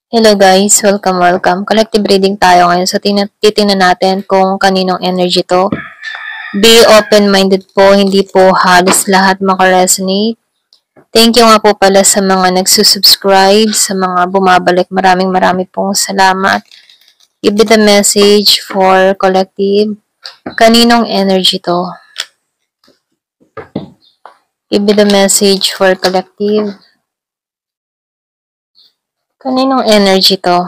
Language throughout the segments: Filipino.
Hello guys, welcome. Collective reading tayo ngayon. So, titingnan natin kung kaninong energy to. Be open-minded po, hindi po halos lahat makaresonate. Thank you nga po pala sa mga nagsusubscribe, sa mga bumabalik. Maraming pong salamat. Give me the message for collective. Kaninong energy to? Give me the message for collective. Kaninong energy to?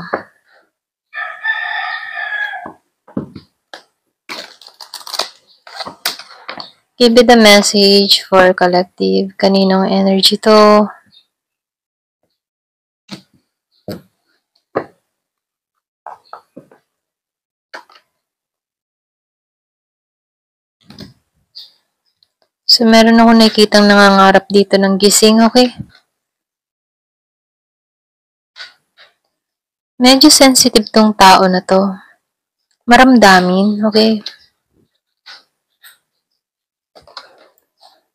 Give me the message for collective. Kaninong energy to? So, meron ako nakikitang nangangarap dito ng gising, okay? Medyo sensitive tong tao na to. Maramdamin, okay?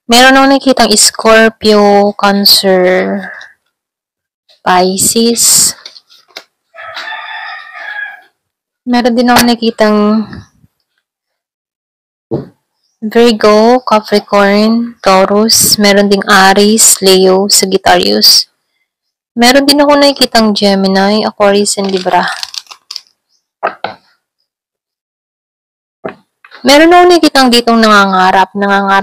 Meron ako nakikitang Scorpio, Cancer, Pisces. Meron din ako nakikitang Virgo, Capricorn, Taurus. Meron ding Aries, Leo, Sagittarius. Meron din ako nakikitang Gemini, Aquarius, and Libra. Meron ako nakikitang ditong nangangarap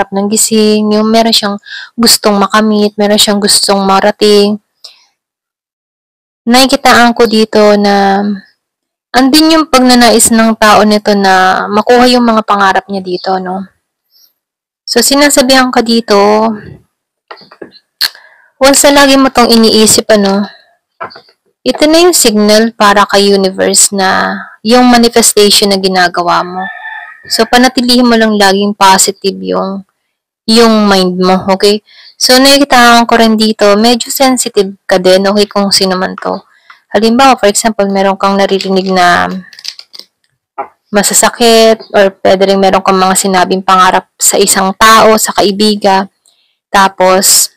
ng gising, yung meron siyang gustong makamit, meron siyang gustong marating. Nakikitaan ko dito na andin yung pagnanais ng tao nito na makuha yung mga pangarap niya dito, no? So, sinasabihan ka dito, once na lagi mo tong iniisip, ito na yung signal para kay universe na yung manifestation na ginagawa mo. So, panatilihin mo lang laging positive yung mind mo, okay? So, nakikita ko rin dito, medyo sensitive ka din, okay, kung sino man to. Halimbawa, for example, meron kang naririnig na masasakit, or pwede rin meron kang mga sinabing pangarap sa isang tao, sa kaibigan, tapos,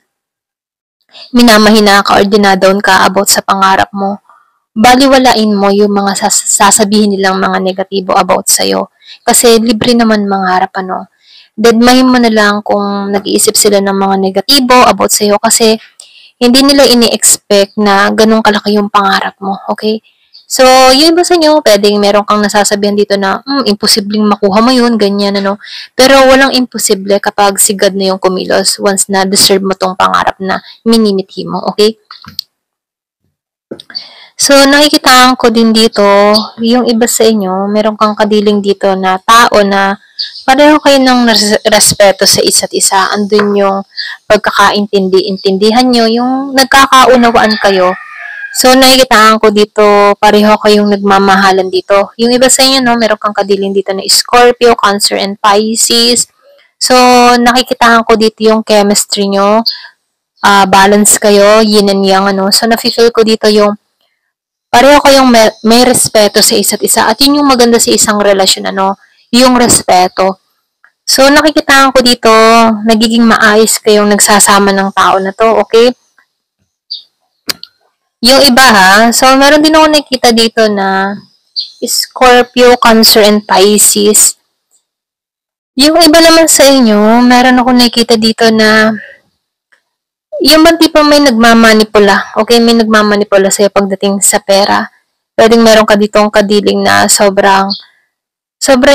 minamahina ka or dinadown ka about sa pangarap mo, baliwalain mo yung mga sasabihin nilang mga negatibo about sa'yo. Kasi libre naman mangarap, Deadmahin mo na lang kung nag-iisip sila ng mga negatibo about sa'yo kasi hindi nila ini-expect na ganun kalaki yung pangarap mo, okay? So, yung iba sa inyo, pwedeng meron kang nasasabihan dito na, imposibleng makuha mo yun, ganyan, Pero walang imposible kapag si God na yung kumilos once na deserve mo tong pangarap na minimithi mo, okay? So, nakikitaan ko din dito, yung iba sa inyo, meron kang kadiling dito na tao na pareho kayo ng respeto sa isa't isa. Andun yung pagkakaintindi-intindihan nyo, yung nagkakaunawaan kayo. So, nakikitaan ko dito, pareho kayong nagmamahalan dito. Yung iba sa inyo, meron kang kadiling dito na Scorpio, Cancer, and Pisces. So, nakikitaan ko dito yung chemistry nyo. Balance kayo, yin and yang, So, nafe-feel ko dito yung pareho kayong may respeto sa isa't isa. At yun yung maganda sa isang relasyon, yung respeto. So, nakikitaan ko dito, nagiging maayos kayong nagsasama ng tao na to, okay? Yung iba so, meron din ako nakikita dito na Scorpio, Cancer, and Pisces. Yung iba naman sa inyo, meron ako nakikita dito na yung bang tipo may nagmamanipula, okay? May nagmamanipula sa'yo pagdating sa pera. Pwedeng meron ka ditong kadiling na sobrang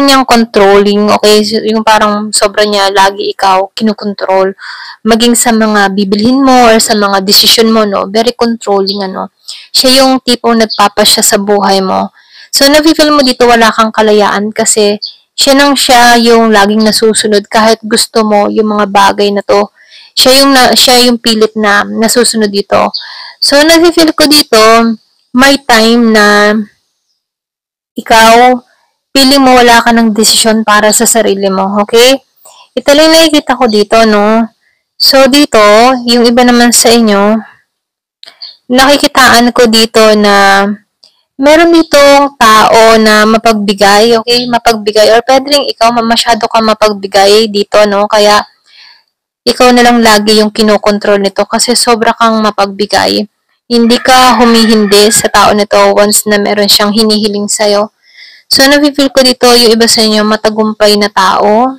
niyang controlling, okay? Yung parang sobrang niya lagi ikaw kinukontrol. Maging sa mga bibilhin mo or sa mga decision mo, very controlling, Siya yung tipong nagpapasya sa buhay mo. So, nafe-feel mo dito wala kang kalayaan kasi siya yung laging nasusunod kahit gusto mo yung mga bagay na to. Siya yung pilit na nasusunod dito. So, nafe-feel ko dito, may time na ikaw, feeling mo wala ka ng desisyon para sa sarili mo, okay? Ito lang nakikita ko dito, So, dito, yung iba naman sa inyo, nakikitaan ko dito na meron ditong tao na mapagbigay, okay? Mapagbigay, or pwede rin ikaw, masyado ka mapagbigay dito, Kaya, ikaw na lang lagi yung kinokontrol nito kasi sobra kang mapagbigay. Hindi ka humihindi sa tao na to once na meron siyang hinihiling sa'yo. So, nafe-feel ko dito yung iba sa inyo matagumpay na tao.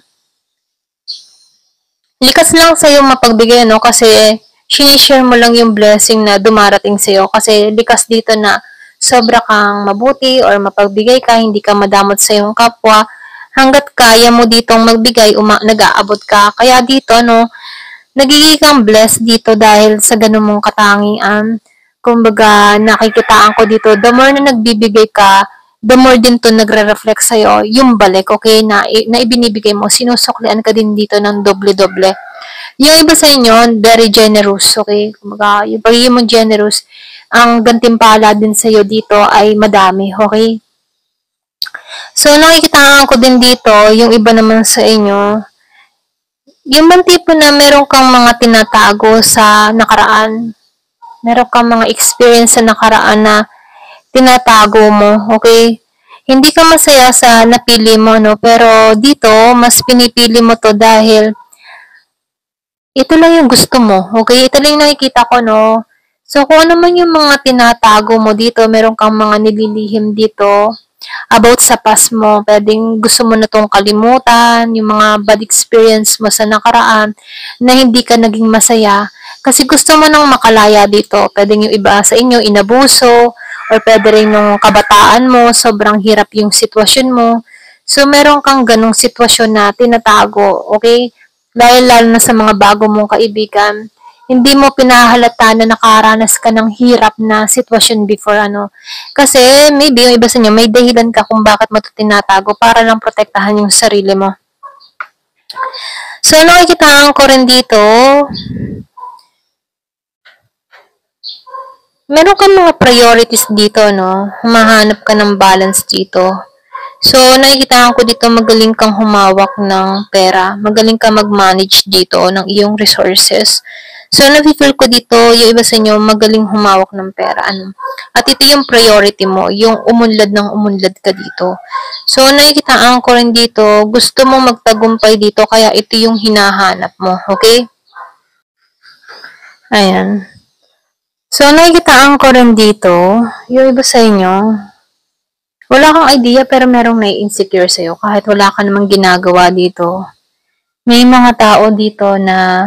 Likas lang sa'yo mapagbigay, no? Kasi, sinishare mo lang yung blessing na dumarating sa'yo. Kasi, likas dito na sobra kang mabuti or mapagbigay ka, hindi ka madamot sa iyong kapwa. Hanggat kaya mo ditong magbigay, nag-aabot ka. Kaya dito, no, nagiging kang blessed dito dahil sa ganun mong katangian. Kumbaga, nakikitaan ko dito, the more na nagbibigay ka, the more din to nagre-reflect sa'yo yung balik, okay, na ibinibigay mo. Sinusuklian ka din dito ng doble-doble. Yung iba sa inyo, very generous, okay? Kumbaga, yung pagiging mo generous, ang gantimpala din sa'yo dito ay madami, okay? So, nakikitaan ko din dito, yung iba naman sa inyo, yung bang tipo na meron kang mga tinatago sa nakaraan, meron kang mga experience sa nakaraan na tinatago mo, okay? Hindi ka masaya sa napili mo, no? Pero dito, mas pinipili mo to dahil ito lang yung gusto mo, okay? Ito lang yung nakikita ko, no? So, kung ano man yung mga tinatago mo dito, meron kang mga nililihim dito about sa past mo. Pwedeng gusto mo na tong kalimutan, yung mga bad experience mo sa nakaraan na hindi ka naging masaya. Kasi gusto mo nang makalaya dito. Pwedeng yung iba sa inyo inabuso, or pwede rin yung kabataan mo, sobrang hirap yung sitwasyon mo. So, meron kang ganong sitwasyon na tinatago, okay? Lalo na sa mga bago mong kaibigan, hindi mo pinahalata na nakaranas ka ng hirap na sitwasyon before, ano. Kasi, maybe, yung iba sa inyo, may dahilan ka kung bakit mo ito tinatago para lang protektahan yung sarili mo. So, nakikitaan ko rin dito, meron kang mga priorities dito, no? Humahanap ka ng balance dito. So, nakikita ko dito magaling kang humawak ng pera. Magaling kang mag-manage dito ng iyong resources. So, nafe-feel ko dito, yung iba sa inyo, magaling humawak ng pera. Ano? At ito yung priority mo, yung umunlad ng umunlad ka dito. So, nakikitaan ko rin dito, gusto mo magtagumpay dito, kaya ito yung hinahanap mo. Okay? Ayan. So, nakikitaan ko rin dito, yung iba sa inyo, wala kang idea pero merong nai-insecure sa'yo kahit wala ka namang ginagawa dito. May mga tao dito na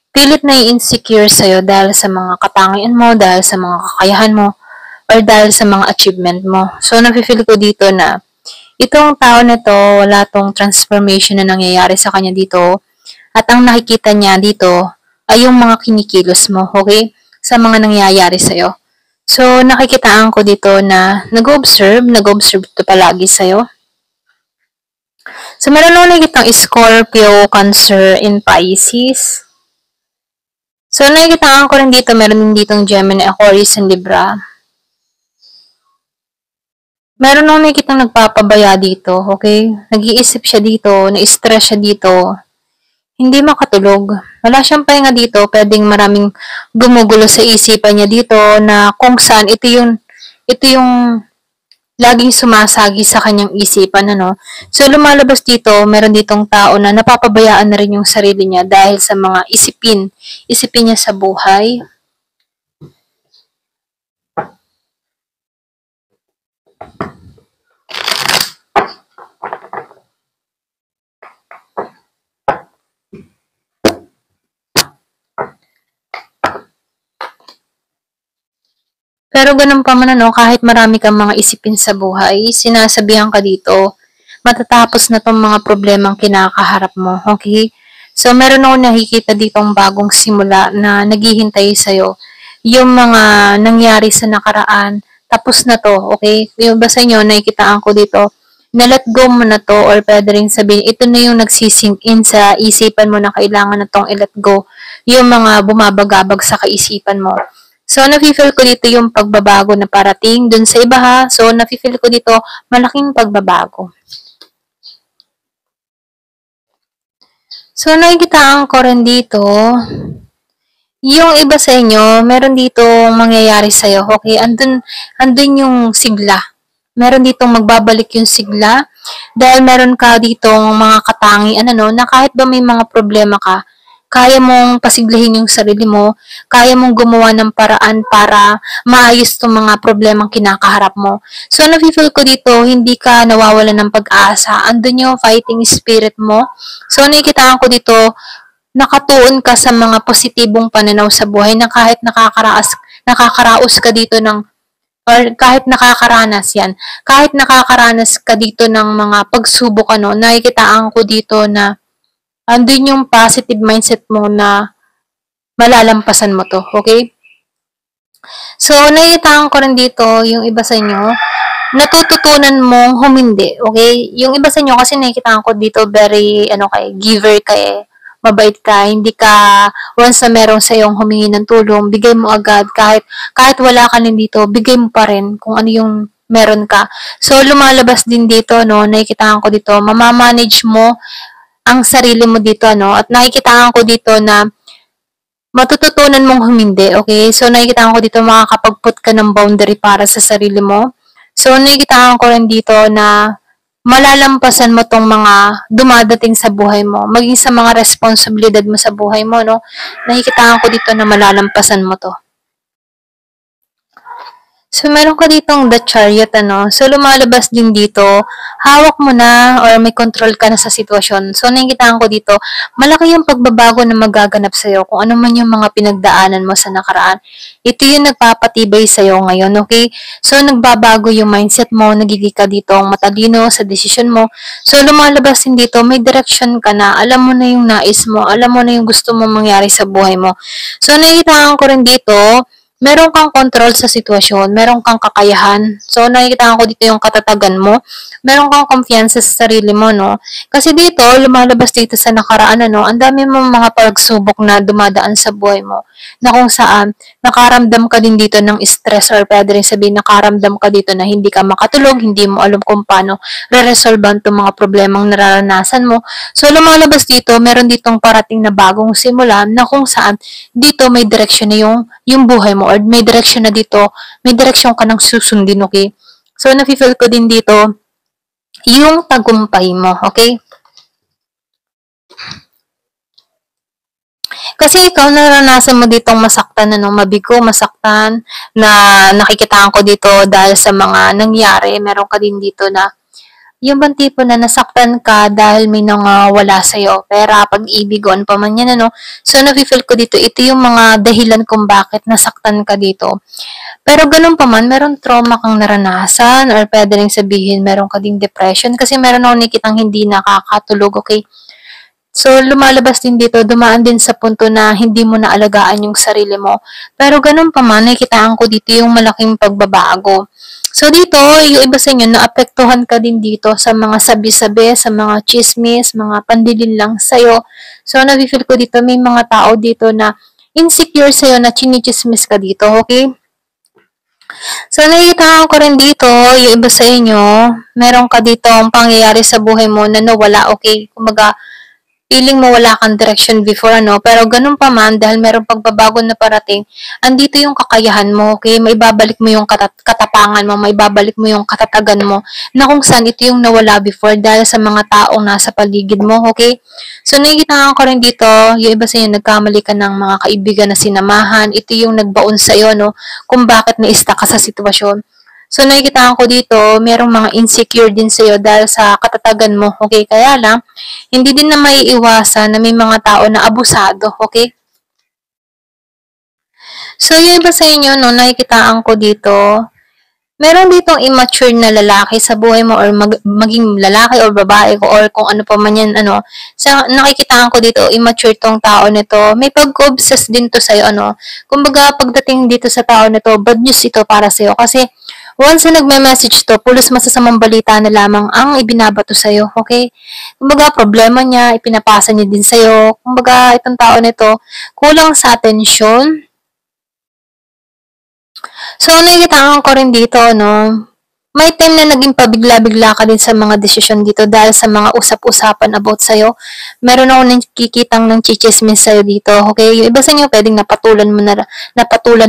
pilit nai-insecure sa'yo dahil sa mga katangian mo, dahil sa mga kakayahan mo, or dahil sa mga achievement mo. So, nafe-feel ko dito na itong tao na to, wala tong transformation na nangyayari sa kanya dito, at ang nakikita niya dito ay yung mga kinikilos mo, okay? Sa mga nangyayari sa'yo. So, nakikitaan ko dito na nag-observe ito palagi sa'yo. So, meron ako nakikitang Scorpio, Cancer, and Pisces. So, nakikitaan ko rin dito, meron din ditong Gemini, Aquarius, and Libra. Meron ako nakikitang nagpapabaya dito, okay? Nag-iisip siya dito, na-stress siya dito. Hindi makatulog. Wala siyang pahinga dito, pwedeng maraming gumugulo sa isipan niya dito na kung saan ito yung laging sumasagi sa kanyang isipan, ano. So, lumalabas dito, meron ditong tao na napapabayaan na rin yung sarili niya dahil sa mga isipin niya sa buhay. Pero ganun pa man, ano, kahit marami kang mga isipin sa buhay, sinasabihan ka dito, matatapos na tong mga problemang kinakaharap mo, okay? So, meron ako nakikita ditong bagong simula na naghihintay sa'yo. Yung mga nangyari sa nakaraan, tapos na to, okay? Yung ba sa inyo, nakikitaan ko dito, na let go mo na to, or pwede rin sabihin, ito na yung nagsisink in sa isipan mo na kailangan na tong i-let go. Yung mga bumabagabag sa kaisipan mo. So, nafe-feel ko dito yung pagbabago na parating dun sa iba, ha. So, nafe-feel ko dito malaking pagbabago. So, nakikitaan ko rin dito, yung iba sa inyo, meron dito mangyayari sa'yo, okay? Andun yung sigla. Meron dito magbabalik yung sigla dahil meron ka ditong mga katangian, ano, na kahit ba may mga problema ka, kaya mong pasiglahin yung sarili mo, kaya mong gumawa ng paraan para maayos tong mga problemang kinakaharap mo. So, nafe-feel ko dito, hindi ka nawawalan ng pag-asa. Andun yung fighting spirit mo. So, nakikitaan ko dito, nakatuon ka sa mga positibong pananaw sa buhay na kahit nakakaraos ka dito ng or kahit nakakaranas yan, kahit nakakaranas ka dito ng mga pagsubok nakikitaan ko dito na andun yung positive mindset mo na malalampasan mo to, okay? So, nakikitaan ko rin dito yung iba sa inyo, natututunan mong humindi, okay? Yung iba sa inyo kasi nakikitaan ko dito very, giver ka mabait ka, hindi ka, once na meron sa iyong humingi ng tulong, bigay mo agad, kahit wala ka din dito, bigay mo pa rin kung ano yung meron ka. So, lumalabas din dito, nakikitaan ko dito, mamamanage mo ang sarili mo dito, at nakikitaan ko dito na matututunan mong humindi, okay? So, nakikitaan ko dito makakapag-put ka ng boundary para sa sarili mo. So, nakikitaan ko rin dito na malalampasan mo tong mga dumadating sa buhay mo, maging sa mga responsibilidad mo sa buhay mo, nakikitaan ko dito na malalampasan mo to. So, meron ka ditong The Chariot, So, lumalabas din dito, hawak mo na or may control ka na sa sitwasyon. So, nakikitaan ko dito, malaki yung pagbabago na magaganap sa'yo kung ano man yung mga pinagdaanan mo sa nakaraan. Ito yung nagpapatibay sa'yo ngayon, okay? So, nagbabago yung mindset mo, nagiging ka dito ang matalino sa desisyon mo. So, lumalabas din dito, may direction ka na, alam mo na yung nais mo, alam mo na yung gusto mo mangyari sa buhay mo. So, nakikitaan ko rin dito, meron kang control sa sitwasyon, meron kang kakayahan. So, nakikita ko dito yung katatagan mo, meron kang kumpiyansa sa sarili mo, Kasi dito, lumalabas dito sa nakaraan, ang dami mong mga pagsubok na dumadaan sa buhay mo, na kung saan, nakaramdam ka din dito ng stress or pwede rin sabihin, nakaramdam ka dito na hindi ka makatulog, hindi mo alam kung paano re-resolve itong mga problemang nararanasan mo. So, lumalabas dito, meron ditong parating na bagong simula na kung saan, dito may direksyon na yung buhay mo or may direction na dito, may direction ka nang susundin, okay? So, nafe-feel ko din dito yung tagumpay mo, okay? Kasi ikaw naranasan mo ditong masaktan mabigo, masaktan na nakikitaan ko dito dahil sa mga nangyari. Meron ka din dito na yung bang tipo na nasaktan ka dahil may wala sa'yo, pera, pag-ibig, o ano pa man yan, So, nafe-feel ko dito, ito yung mga dahilan kung bakit nasaktan ka dito. Pero ganun pa man, meron trauma kang naranasan or pwede rin sabihin meron ka ding depression kasi meron ako nakikitang hindi nakakatulog, okay? So, lumalabas din dito, dumaan din sa punto na hindi mo naalagaan yung sarili mo. Pero ganun pa man, nakikitaan ko dito yung malaking pagbabago. So, dito, yung iba sa inyo, naapektuhan ka din dito sa mga sabi-sabi, sa mga chismis, mga pandilin lang sa'yo. So, nafe-feel ko dito, may mga tao dito na insecure sa'yo na chinichismis ka dito, okay? So, nakikita ko rin dito, yung iba sa inyo, meron ka dito ang pangyayari sa buhay mo na nawala, okay? Kumaga, feeling mo wala kang direction before, pero ganun pa man, dahil merong pagbabago na parating, andito yung kakayahan mo, okay? Maibabalik mo yung katapangan mo, maibabalik mo yung katatagan mo, na kung saan ito yung nawala before dahil sa mga taong nasa paligid mo, okay? So, nakikita ko rin dito, yung iba sa inyo, nagkamali ka ng mga kaibigan na sinamahan, ito yung nagbaon sa'yo, kung bakit na-stuck ka sa sitwasyon. So, nakikita ko dito, merong mga insecure din sa'yo dahil sa katatagan mo, okay? Kaya lang, hindi din na maiiwasan na may mga tao na abusado, okay? So, yung iba sa inyo, nakikitaan ko dito, meron ditong immature na lalaki sa buhay mo or maging lalaki or babae ko or kung ano pa man yan, sa nakikitaan ko dito, immature tong tao nito. May pag-obsess din to sa'yo, Kumbaga, pagdating dito sa tao nito, bad news ito para sa'yo kasi once na nagme-message to, pulos masasamang balita na lamang ang ibinabato sa'yo, okay? Kumbaga, problema niya, ipinapasa niya din sa'yo. Kumbaga, itong tao nito, kulang sa atensyon. So, nakikitaan ko rin dito, may time na naging pabigla-bigla ka din sa mga desisyon dito dahil sa mga usap-usapan about sa'yo. Meron ako nakikitang ng chichismis sa'yo dito, okay? Yung iba sa inyo, pwedeng napatulan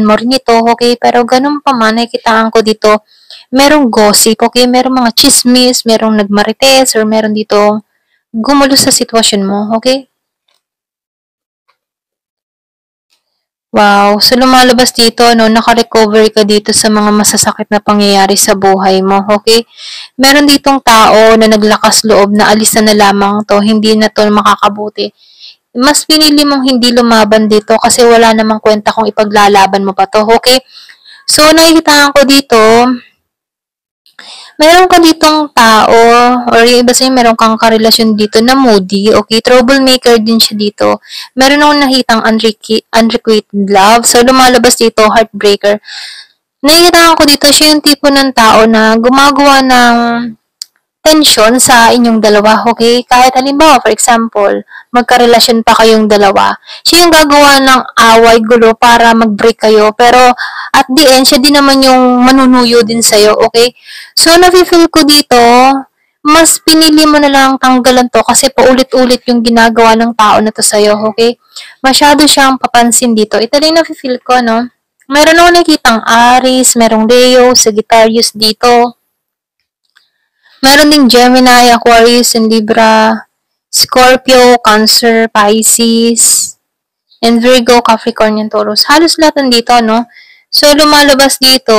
mo rin ito, okay? Pero ganun pa man, nakikitaan ko dito, merong gossip, okay? Merong mga chismis, merong nagmarites, or meron dito gumulo sa sitwasyon mo, okay? Wow. So, lumalabas dito, no, naka-recover ka dito sa mga masasakit na pangyayari sa buhay mo, okay? Meron ditong tao na naglakas loob na alisan na lamang to, hindi na to makakabuti. Mas pinili mong hindi lumaban dito kasi wala namang kwenta kung ipaglalaban mo pa to, okay? So, nakikita ko dito, meron ka ditong tao or yung iba sa'yo meron kang karelasyon dito na moody, okay? Troublemaker din siya dito. Meron akong nakitang unrequited love. So, lumalabas dito, heartbreaker. Nakikita ko dito, siya yung tipo ng tao na gumagawa ng tension sa inyong dalawa, okay? Kahit halimbawa, for example, magkarelasyon pa kayong dalawa, siya yung gagawa ng away, gulo para mag-break kayo, pero at the end, siya din naman yung manunuyo din sa'yo, okay? So, nafe-feel ko dito, mas pinili mo na lang tanggalan to kasi paulit-ulit yung ginagawa ng tao na to sa'yo, okay? Masyado siyang papansin dito. Ito lang nafe-feel ko, no? Meron ako nakitang Aries, merong Leo, Sagittarius dito. Meron ding Gemini, Aquarius, and Libra, Scorpio, Cancer, Pisces, and Virgo, Capricorn, and Taurus. Halos lahat nandito, no? So, lumalabas dito,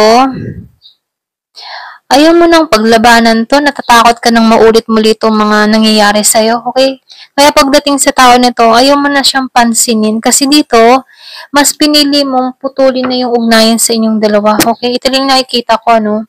ayaw mo nang paglabanan to, natatakot ka nang maulit muli itong mga nangyayari sa'yo, okay? Kaya pagdating sa tao nito, ayaw mo na siyang pansinin kasi dito, mas pinili mong putulin na yung ugnayan sa inyong dalawa, okay? Ito lang nakikita ko, no?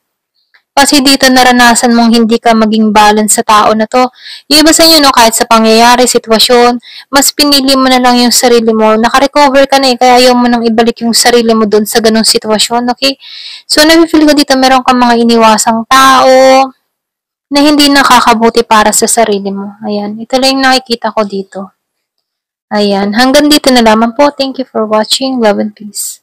Kasi dito naranasan mong hindi ka maging balance sa tao na to. Yung iba sa inyo, no, kahit sa pangyayari, sitwasyon, mas pinili mo na lang yung sarili mo. Naka-recover ka na eh, kaya ayaw mo nang ibalik yung sarili mo doon sa ganong sitwasyon, okay? So, nafe-feel ko dito meron kang mga iniwasang tao na hindi nakakabuti para sa sarili mo. Ayan, ito lang yung nakikita ko dito. Ayan, hanggang dito na lamang po. Thank you for watching. Love and peace.